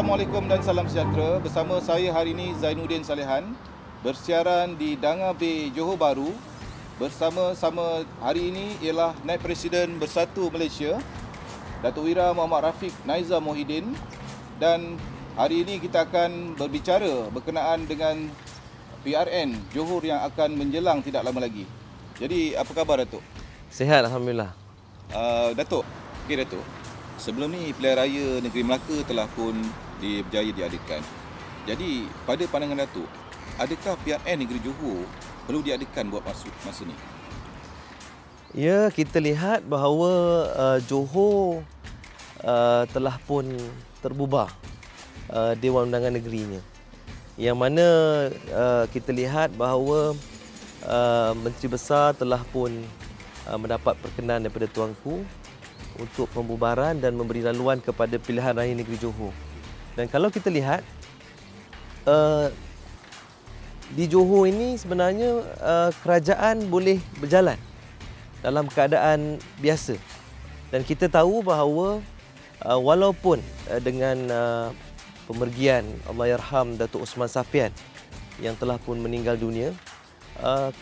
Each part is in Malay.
Assalamualaikum dan salam sejahtera. Bersama saya hari ini Zainuddin Salihan, bersiaran di Danga Bay, Johor Bahru. Bersama-sama hari ini ialah Naib Presiden Bersatu Malaysia, Datuk Wira Muhammad Rafiq Naiza Mohidin, dan hari ini kita akan berbicara berkenaan dengan PRN Johor yang akan menjelang tidak lama lagi. Jadi apa khabar Datuk? Sihat, Alhamdulillah. Datuk, Datuk. Sebelum ni pilihan raya negeri Melaka telah pun berjaya diadakan. Jadi pada pandangan Datuk, adakah PRN negeri Johor perlu diadakan buat masa ni? Ya, kita lihat bahawa Johor telah pun terbubah Dewan Undangan Negerinya. Yang mana kita lihat bahawa Menteri Besar telah pun mendapat perkenan daripada Tuanku untuk pembubaran dan memberi laluan kepada pilihan raya negeri Johor. Dan kalau kita lihat di Johor ini sebenarnya kerajaan boleh berjalan dalam keadaan biasa. Dan kita tahu bahawa walaupun dengan pemergian Allahyarham Datuk Osman Sapian yang telah pun meninggal dunia,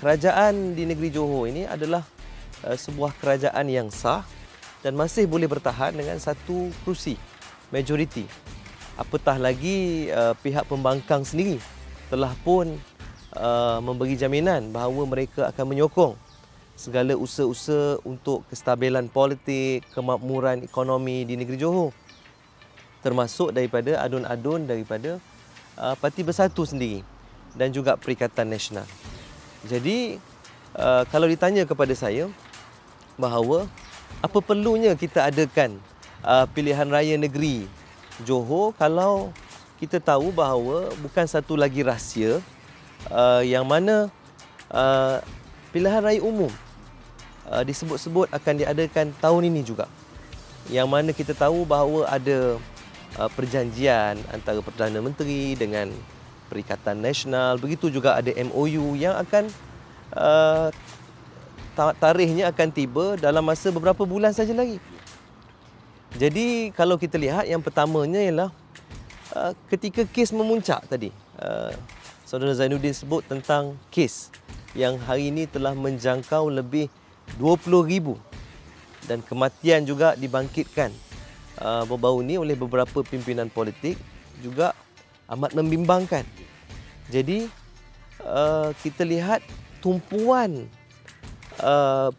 kerajaan di negeri Johor ini adalah sebuah kerajaan yang sah dan masih boleh bertahan dengan satu kerusi majoriti. Apatah lagi pihak pembangkang sendiri telah pun memberi jaminan bahawa mereka akan menyokong segala usaha-usaha untuk kestabilan politik, kemakmuran ekonomi di negeri Johor, termasuk daripada adun-adun daripada Parti Bersatu sendiri dan juga Perikatan Nasional. Jadi kalau ditanya kepada saya bahawa apa perlunya kita adakan pilihan raya negeri Johor kalau kita tahu bahawa bukan satu lagi rahsia yang mana pilihan raya umum disebut-sebut akan diadakan tahun ini juga. Yang mana kita tahu bahawa ada perjanjian antara Perdana Menteri dengan Perikatan Nasional, begitu juga ada MOU yang akan tarikhnya akan tiba dalam masa beberapa bulan saja lagi. Jadi kalau kita lihat, yang pertamanya ialah ketika kes memuncak tadi, Saudara Zainuddin sebut tentang kes yang hari ini telah menjangkau lebih 20,000 dan kematian juga dibangkitkan baru-baru ini oleh beberapa pimpinan politik juga amat membimbangkan. Jadi kita lihat tumpuan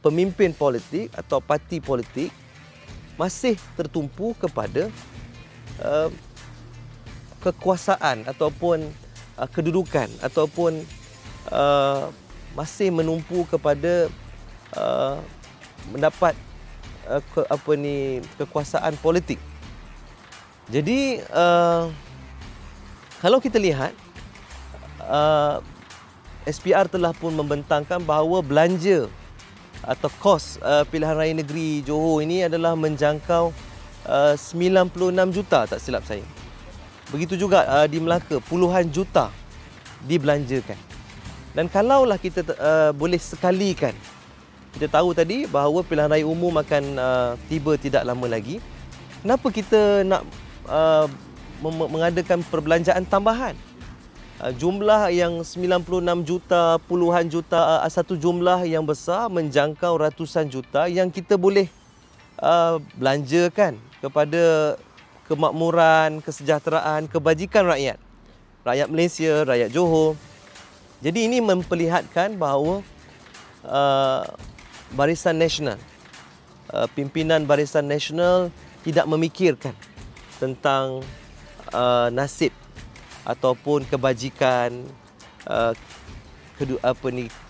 pemimpin politik atau parti politik masih tertumpu kepada kekuasaan ataupun kedudukan ataupun masih menumpu kepada mendapat kekuasaan politik. Jadi kalau kita lihat SPR telah pun membentangkan bahawa belanja atau kos pilihan raya negeri Johor ini adalah menjangkau 96 juta, tak silap saya. Begitu juga di Melaka, puluhan juta dibelanjakan. Dan kalaulah kita boleh sekalikan, kita tahu tadi bahawa pilihan raya umum akan tiba tidak lama lagi, kenapa kita nak mengadakan perbelanjaan tambahan? Jumlah yang 96 juta, puluhan juta, satu jumlah yang besar menjangkau ratusan juta yang kita boleh belanjakan kepada kemakmuran, kesejahteraan, kebajikan rakyat. Rakyat Malaysia, rakyat Johor. Jadi ini memperlihatkan bahawa Barisan Nasional, pimpinan Barisan Nasional tidak memikirkan tentang nasib ataupun kebajikan,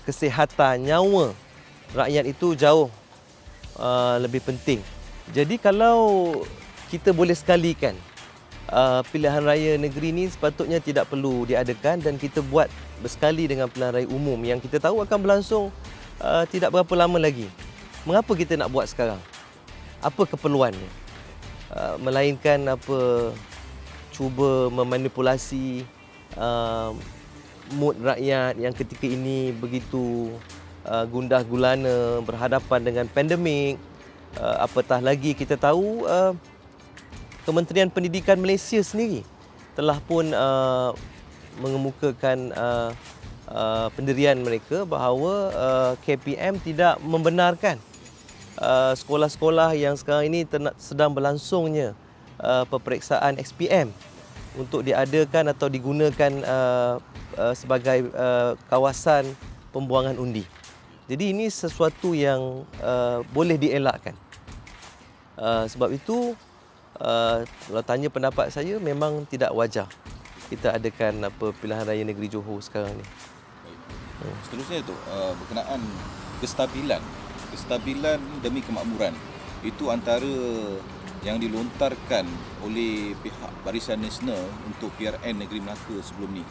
kesihatan, nyawa rakyat itu jauh lebih penting. Jadi kalau kita boleh sekalikan pilihan raya negeri ini sepatutnya tidak perlu diadakan dan kita buat bersekali dengan pilihan raya umum yang kita tahu akan berlangsung tidak berapa lama lagi. Mengapa kita nak buat sekarang? Apa keperluannya? Melainkan cuba memanipulasi mood rakyat yang ketika ini begitu gundah gulana berhadapan dengan pandemik. Apatah lagi kita tahu Kementerian Pendidikan Malaysia sendiri telah pun mengemukakan pendirian mereka bahawa KPM tidak membenarkan sekolah-sekolah yang sekarang ini sedang berlangsungnya peperiksaan XPM untuk diadakan atau digunakan sebagai kawasan pembuangan undi. Jadi ini sesuatu yang boleh dielakkan. Sebab itu kalau tanya pendapat saya, memang tidak wajar kita adakan pilihan raya negeri Johor sekarang ni. Seterusnya tu berkenaan kestabilan demi kemakmuran. Itu antara yang dilontarkan oleh pihak Barisan Nasional untuk PRN Negeri Melaka sebelum ni.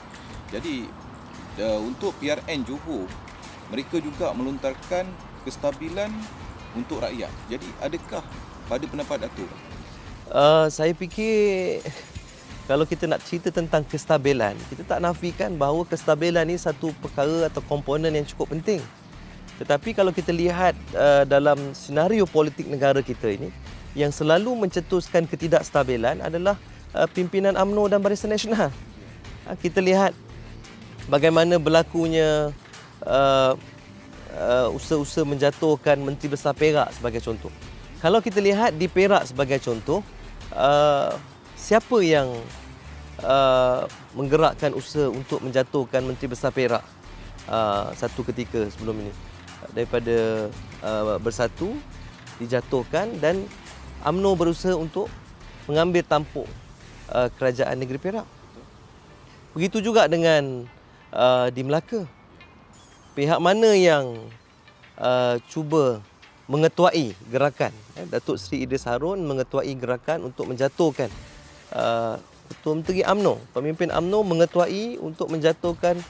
Jadi untuk PRN Johor, mereka juga melontarkan kestabilan untuk rakyat. Jadi adakah pada pendapat Datuk? Saya fikir kalau kita nak cerita tentang kestabilan, kita tak nafikan bahawa kestabilan ni satu perkara atau komponen yang cukup penting. Tetapi kalau kita lihat dalam senario politik negara kita ini, yang selalu mencetuskan ketidakstabilan adalah pimpinan UMNO dan Barisan Nasional. Kita lihat bagaimana berlakunya usaha-usaha menjatuhkan Menteri Besar Perak sebagai contoh. Kalau kita lihat di Perak sebagai contoh, siapa yang menggerakkan usaha untuk menjatuhkan Menteri Besar Perak satu ketika sebelum ini? Daripada Bersatu dijatuhkan dan UMNO berusaha untuk mengambil tampuk kerajaan negeri Perak. Begitu juga dengan di Melaka. Pihak mana yang cuba mengetuai gerakan? Datuk Seri Idris Harun mengetuai gerakan untuk menjatuhkan Ketua Menteri UMNO. Pemimpin UMNO mengetuai untuk menjatuhkan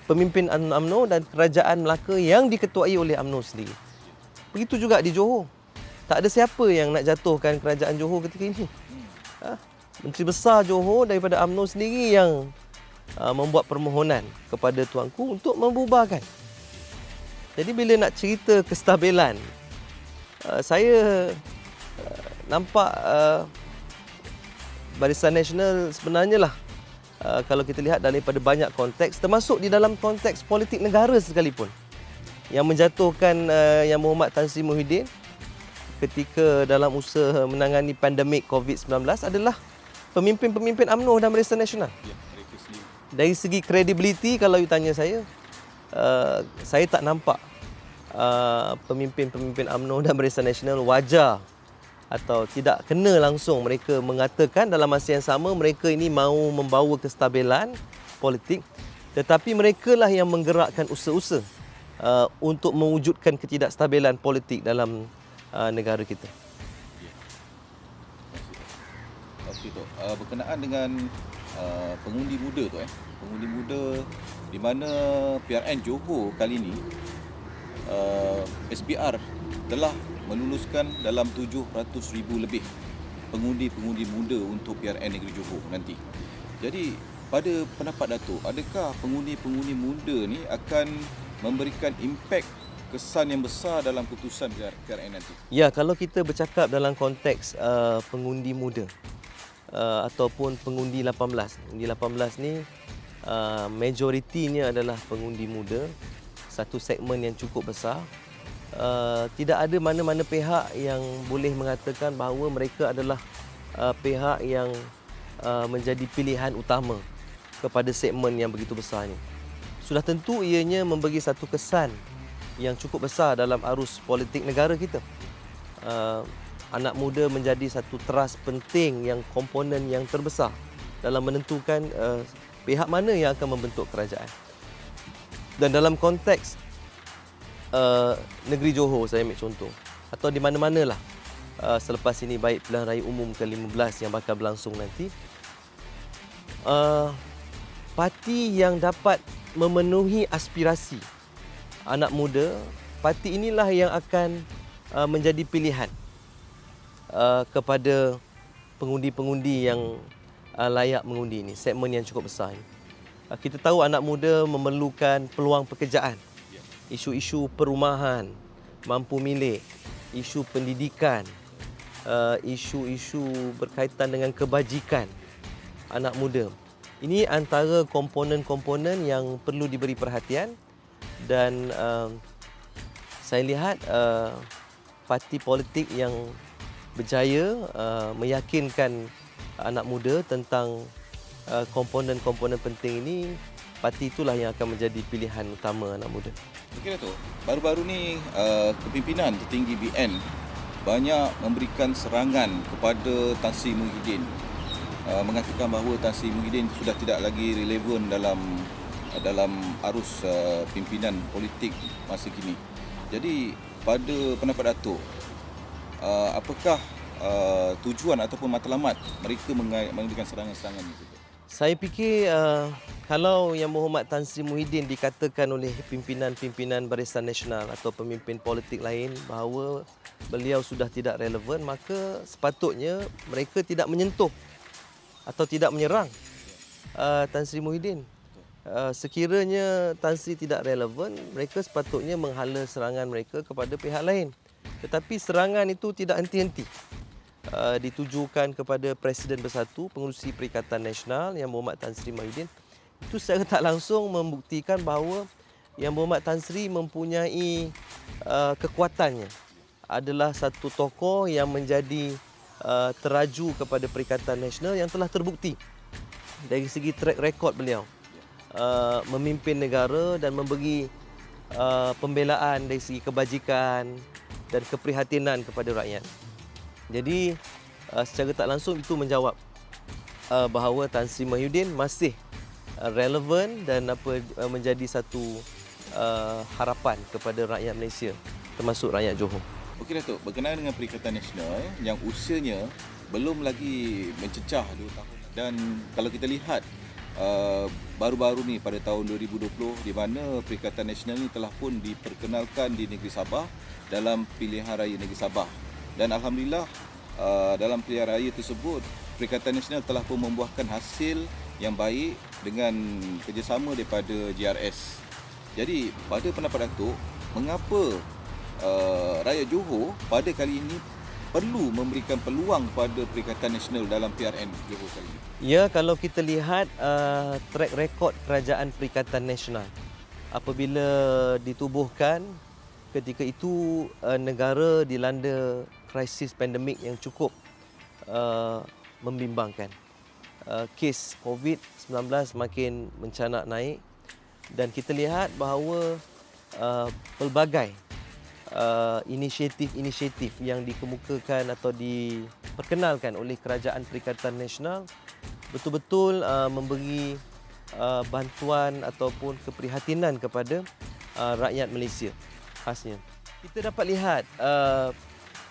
pemimpin UMNO dan kerajaan Melaka yang diketuai oleh UMNO sendiri. Begitu juga di Johor. Tak ada siapa yang nak jatuhkan kerajaan Johor ketika ini. Menteri Besar Johor daripada UMNO sendiri yang membuat permohonan kepada tuanku untuk membubarkan. Jadi bila nak cerita kestabilan, saya nampak Barisan Nasional sebenarnya lah, kalau kita lihat daripada banyak konteks, termasuk di dalam konteks politik negara sekalipun, yang menjatuhkan Yang Berhormat Tan Sri Muhyiddin ketika dalam usaha menangani pandemik COVID-19 adalah pemimpin-pemimpin UMNO dan Barisan Nasional. Dari segi kredibiliti, kalau you tanya saya tak nampak pemimpin-pemimpin UMNO dan Barisan Nasional wajar atau tidak kena langsung mereka mengatakan dalam masa yang sama mereka ini mahu membawa kestabilan politik, tetapi merekalah yang menggerakkan usaha-usaha untuk mewujudkan ketidakstabilan politik dalam negara kita. Okey tu. Berkenaan dengan pengundi muda tu pengundi muda di mana PRN Johor kali ini SPR telah meluluskan dalam 700,000 lebih pengundi-pengundi muda untuk PRN Negeri Johor nanti. Jadi pada pendapat Datuk, adakah pengundi-pengundi muda ni akan memberikan impak kesan yang besar dalam keputusan PRN nanti? Ya, kalau kita bercakap dalam konteks pengundi muda ataupun pengundi 18. Pengundi 18 ni majoritinya adalah pengundi muda, satu segmen yang cukup besar. Tidak ada mana-mana pihak yang boleh mengatakan bahawa mereka adalah pihak yang menjadi pilihan utama kepada segmen yang begitu besar ini. Sudah tentu ianya memberi satu kesan yang cukup besar dalam arus politik negara kita. Anak muda menjadi satu teras penting yang komponen yang terbesar dalam menentukan pihak mana yang akan membentuk kerajaan. Dan dalam konteks negeri Johor, saya ambil contoh, atau di mana-manalah selepas ini, baik pilihan raya umum ke-15 yang bakal berlangsung nanti, parti yang dapat memenuhi aspirasi anak muda, parti inilah yang akan menjadi pilihan kepada pengundi-pengundi yang layak mengundi ini, segmen yang cukup besar ini. Kita tahu anak muda memerlukan peluang pekerjaan, isu-isu perumahan, mampu milik, isu pendidikan, isu-isu berkaitan dengan kebajikan anak muda. Ini antara komponen-komponen yang perlu diberi perhatian dan saya lihat parti politik yang berjaya meyakinkan anak muda tentang komponen-komponen penting ini, parti itulah yang akan menjadi pilihan utama anak muda. Okey Dato', baru-baru ni kepimpinan tertinggi BN banyak memberikan serangan kepada Tan Sri Muhyiddin, mengatakan bahawa Tan Sri Muhyiddin sudah tidak lagi relevan dalam arus pimpinan politik masa kini. Jadi pada pendapat Dato', apakah tujuan ataupun matlamat mereka memberikan serangan-serangan itu? Saya fikir kalau Yang Berhormat Tan Sri Muhyiddin dikatakan oleh pimpinan-pimpinan Barisan Nasional atau pemimpin politik lain bahawa beliau sudah tidak relevan, maka sepatutnya mereka tidak menyentuh atau tidak menyerang Tan Sri Muhyiddin. Sekiranya Tan Sri tidak relevan, mereka sepatutnya menghala serangan mereka kepada pihak lain. Tetapi serangan itu tidak henti-henti. Ditujukan kepada Presiden Bersatu, Pengerusi Perikatan Nasional Yang Berhormat Tan Sri Muhyiddin. Itu secara tak langsung membuktikan bahawa Yang Berhormat Tan Sri mempunyai kekuatannya. Adalah satu tokoh yang menjadi teraju kepada Perikatan Nasional yang telah terbukti dari segi track record beliau memimpin negara dan memberi pembelaan dari segi kebajikan dan keprihatinan kepada rakyat. Jadi secara tak langsung itu menjawab bahawa Tan Sri Muhyiddin masih relevan dan menjadi satu harapan kepada rakyat Malaysia, termasuk rakyat Johor. Okey Datuk, berkenaan dengan Perikatan Nasional yang usianya belum lagi mencecah 2 tahun, dan kalau kita lihat baru-baru ni pada tahun 2020 di mana Perikatan Nasional ni telah pun diperkenalkan di negeri Sabah dalam pilihan raya negeri Sabah, dan alhamdulillah dalam pilihan raya tersebut Perikatan Nasional telah pun membuahkan hasil yang baik dengan kerjasama daripada JRS. Jadi pada pendapat Datuk, mengapa rakyat Johor pada kali ini perlu memberikan peluang kepada Perikatan Nasional dalam PRN Johor kali ini? Ya, kalau kita lihat track record kerajaan Perikatan Nasional apabila ditubuhkan, ketika itu negara dilanda krisis pandemik yang cukup membimbangkan. Kes COVID-19 makin mencanak naik dan kita lihat bahawa pelbagai inisiatif-inisiatif yang dikemukakan atau diperkenalkan oleh Kerajaan Perikatan Nasional betul-betul memberi bantuan ataupun keprihatinan kepada rakyat Malaysia khasnya. Kita dapat lihat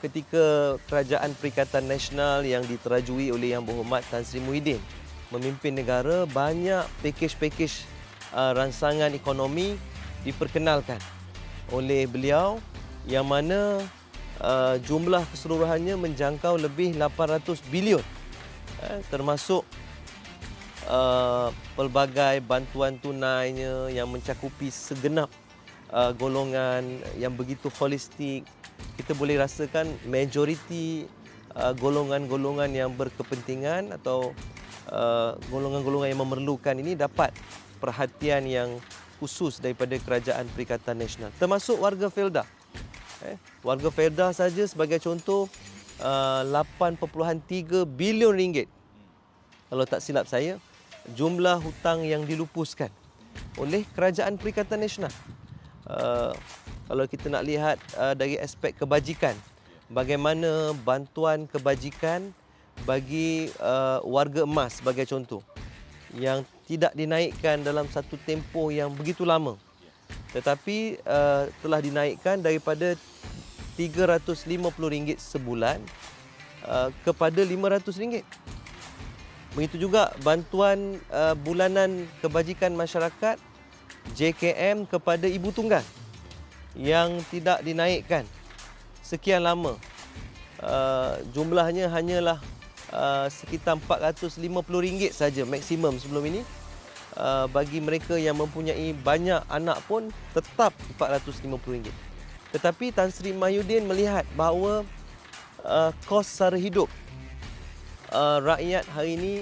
ketika Kerajaan Perikatan Nasional yang diterajui oleh Yang Berhormat Tan Sri Muhyiddin memimpin negara, banyak pakej-pakej ransangan ekonomi diperkenalkan oleh beliau yang mana jumlah keseluruhannya menjangkau lebih 800 bilion, termasuk pelbagai bantuan tunainya yang mencakupi segenap golongan yang begitu holistik. Kita boleh rasakan majoriti golongan-golongan yang berkepentingan atau golongan-golongan yang memerlukan ini dapat perhatian yang khusus daripada Kerajaan Perikatan Nasional, termasuk warga Felda. Warga Felda saja sebagai contoh 8.3 bilion ringgit, kalau tak silap saya, jumlah hutang yang dilupuskan oleh Kerajaan Perikatan Nasional. Kalau kita nak lihat dari aspek kebajikan, bagaimana bantuan kebajikan bagi warga emas sebagai contoh yang tidak dinaikkan dalam satu tempoh yang begitu lama, tetapi telah dinaikkan daripada RM350 sebulan kepada RM500. Begitu juga bantuan bulanan kebajikan masyarakat JKM kepada ibu tunggal yang tidak dinaikkan sekian lama. Jumlahnya hanyalah sekitar RM450 saja maksimum sebelum ini. Bagi mereka yang mempunyai banyak anak pun tetap RM450. Tetapi Tan Sri Muhyiddin melihat bahawa kos sara hidup rakyat hari ini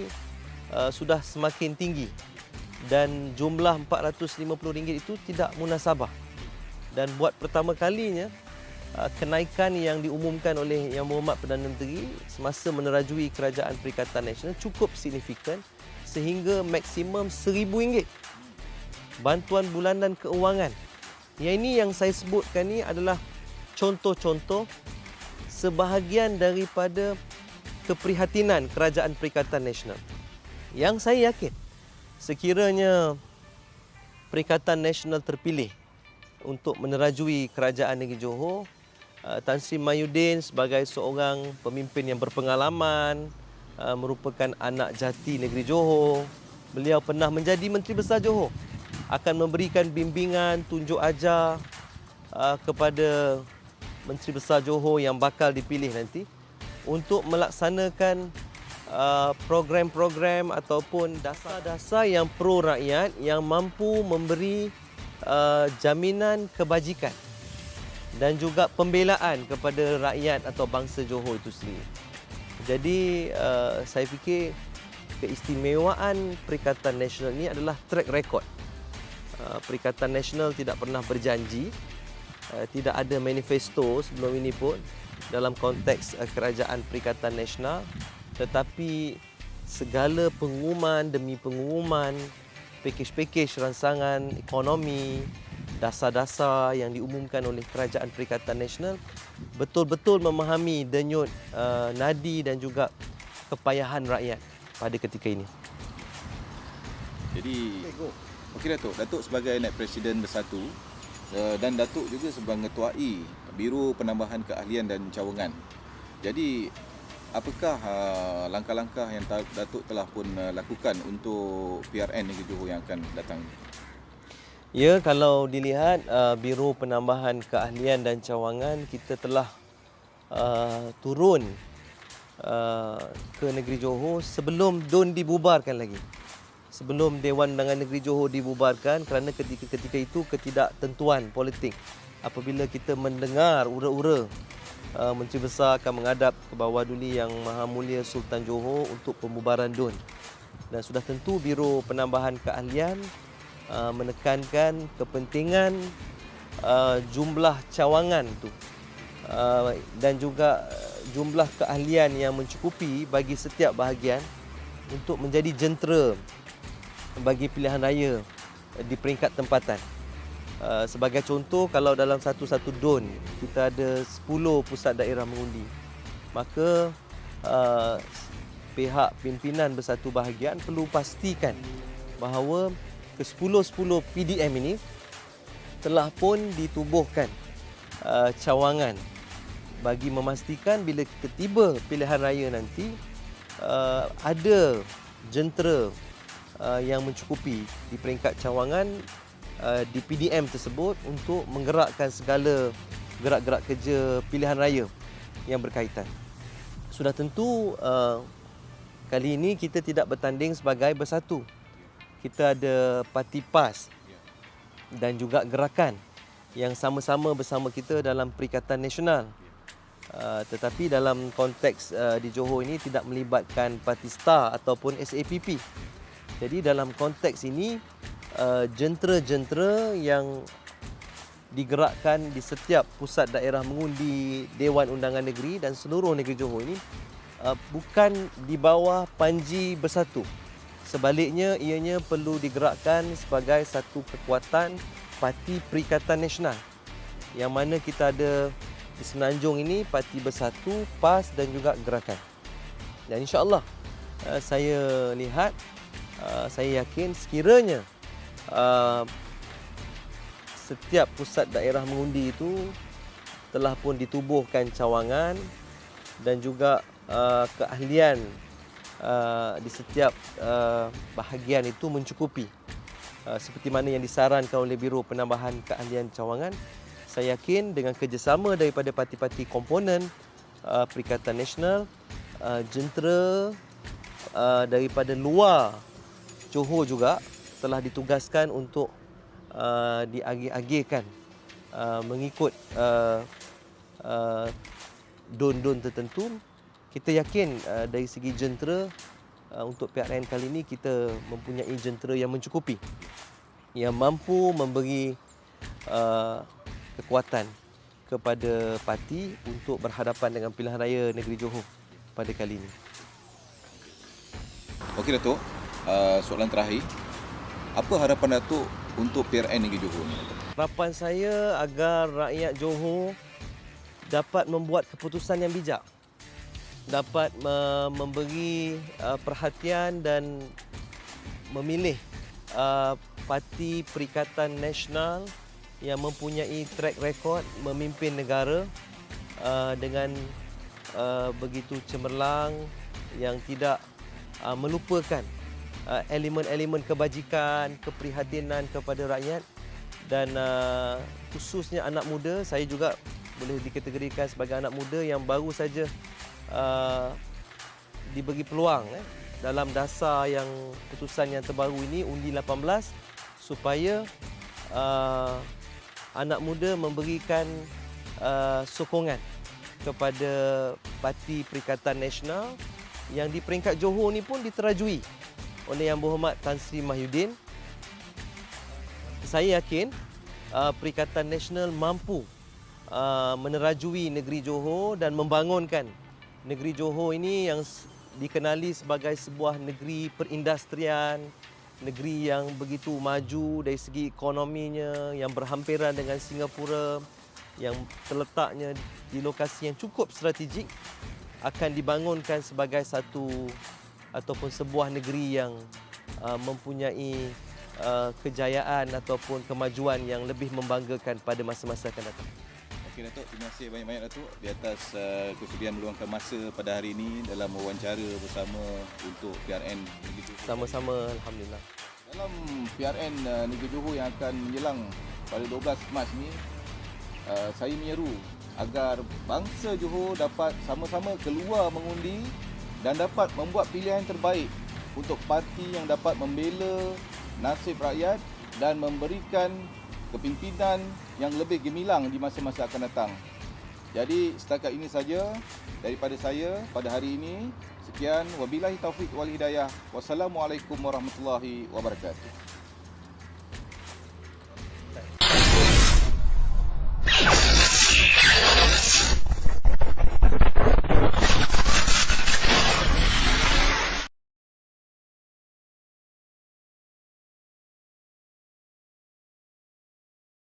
sudah semakin tinggi dan jumlah RM450 itu tidak munasabah. Dan buat pertama kalinya kenaikan yang diumumkan oleh Yang Berhormat Perdana Menteri semasa menerajui Kerajaan Perikatan Nasional cukup signifikan sehingga maksimum RM1,000 bantuan bulanan keuangan. Yang ini yang saya sebutkan ni adalah contoh-contoh sebahagian daripada keprihatinan Kerajaan Perikatan Nasional. Yang saya yakin sekiranya Perikatan Nasional terpilih untuk menerajui Kerajaan Negeri Johor, Tan Sri Mahyudin sebagai seorang pemimpin yang berpengalaman, merupakan anak jati Negeri Johor. Beliau pernah menjadi Menteri Besar Johor, akan memberikan bimbingan, tunjuk ajar kepada Menteri Besar Johor yang bakal dipilih nanti untuk melaksanakan program-program ataupun dasar-dasar yang pro rakyat yang mampu memberi jaminan kebajikan dan juga pembelaan kepada rakyat atau bangsa Johor itu sendiri. Jadi saya fikir keistimewaan Perikatan Nasional ini adalah track record. Perikatan Nasional tidak pernah berjanji, tidak ada manifesto sebelum ini pun dalam konteks Kerajaan Perikatan Nasional, tetapi segala pengumuman demi pengumuman, pakej-pakej ransangan ekonomi, dasar-dasar yang diumumkan oleh Kerajaan Perikatan Nasional betul-betul memahami denyut nadi dan juga kepayahan rakyat pada ketika ini. Jadi, okey Datuk sebagai Naib Presiden Bersatu dan Datuk juga sebagai Ketuai Biro Penambahan Keahlian dan Cawangan. Jadi, apakah langkah-langkah yang Datuk telah pun lakukan untuk PRN Negeri Johor yang akan datang? Ya, kalau dilihat Biro Penambahan Keahlian dan Cawangan, kita telah turun ke Negeri Johor sebelum DUN dibubarkan lagi. Sebelum Dewan Undangan Negeri Johor dibubarkan kerana ketika itu ketidaktentuan politik. Apabila kita mendengar ura-ura Menteri Besar akan menghadap ke bawah duli Yang Maha Mulia Sultan Johor untuk pembubaran DUN. Dan sudah tentu Biro Penambahan Keahlian menekankan kepentingan jumlah cawangan tu dan juga jumlah keahlian yang mencukupi bagi setiap bahagian untuk menjadi jentera bagi pilihan raya di peringkat tempatan. Sebagai contoh, kalau dalam satu-satu DUN kita ada 10 pusat daerah mengundi, maka pihak pimpinan bersatu bahagian perlu pastikan bahawa ke-10 PDM ini telah pun ditubuhkan cawangan bagi memastikan bila kita tiba pilihan raya nanti ada jentera yang mencukupi di peringkat cawangan di PDM tersebut untuk menggerakkan segala gerak-gerak kerja pilihan raya yang berkaitan. Sudah tentu kali ini kita tidak bertanding sebagai bersatu. Kita ada parti PAS dan juga gerakan yang sama-sama bersama kita dalam Perikatan Nasional. Tetapi dalam konteks di Johor ini tidak melibatkan Parti STAR ataupun SAPP. Jadi dalam konteks ini jentera-jentera yang digerakkan di setiap pusat daerah mengundi Dewan Undangan Negeri dan seluruh negeri Johor ini bukan di bawah panji bersatu. Sebaliknya, ianya perlu digerakkan sebagai satu kekuatan Parti Perikatan Nasional. Yang mana kita ada di Semenanjung ini Parti Bersatu, PAS dan juga Gerakan. Dan insya-Allah saya lihat, saya yakin sekiranya setiap pusat daerah mengundi itu telah pun ditubuhkan cawangan dan juga keahlian di setiap bahagian itu mencukupi seperti mana yang disarankan oleh Biro Penambahan Keahlian Cawangan. Saya yakin dengan kerjasama daripada parti-parti komponen Perikatan Nasional, jentera daripada luar Johor juga telah ditugaskan untuk diagih-agihkan mengikut DUN-DUN tertentu. Kita yakin dari segi jentera untuk PRN kali ini kita mempunyai jentera yang mencukupi, yang mampu memberi kekuatan kepada parti untuk berhadapan dengan pilihan raya negeri Johor pada kali ini. Okey Datuk, soalan terakhir. Apa harapan Datuk untuk PRN negeri Johor ni? Harapan saya agar rakyat Johor dapat membuat keputusan yang bijak, dapat memberi perhatian dan memilih parti Perikatan Nasional yang mempunyai track record memimpin negara dengan begitu cemerlang, yang tidak melupakan elemen-elemen kebajikan, keprihatinan kepada rakyat, dan khususnya anak muda. Saya juga boleh dikategorikan sebagai anak muda yang baru saja diberi peluang dalam dasar yang putusan yang terbaru ini, undi 18, supaya anak muda memberikan sokongan kepada Parti Perikatan Nasional yang di peringkat Johor ni pun diterajui oleh Yang Berhormat Tan Sri Mahyudin. Saya yakin Perikatan Nasional mampu menerajui negeri Johor dan membangunkan negeri Johor ini yang dikenali sebagai sebuah negeri perindustrian, negeri yang begitu maju dari segi ekonominya, yang berhampiran dengan Singapura, yang terletaknya di lokasi yang cukup strategik, akan dibangunkan sebagai satu ataupun sebuah negeri yang mempunyai kejayaan ataupun kemajuan yang lebih membanggakan pada masa-masa akan datang. Okey Datuk, terima kasih banyak-banyak Datuk di atas kesudian meluangkan masa pada hari ini dalam wawancara bersama untuk PRN negeri Johor. Sama-sama, alhamdulillah. Dalam PRN negeri Johor yang akan menjelang pada 12 Mac ni, saya menyeru agar bangsa Johor dapat sama-sama keluar mengundi dan dapat membuat pilihan terbaik untuk parti yang dapat membela nasib rakyat dan memberikan kepimpinan yang lebih gemilang di masa-masa akan datang. Jadi setakat ini saja daripada saya pada hari ini. Sekian, wabillahi taufik wal hidayah. Wassalamualaikum warahmatullahi wabarakatuh.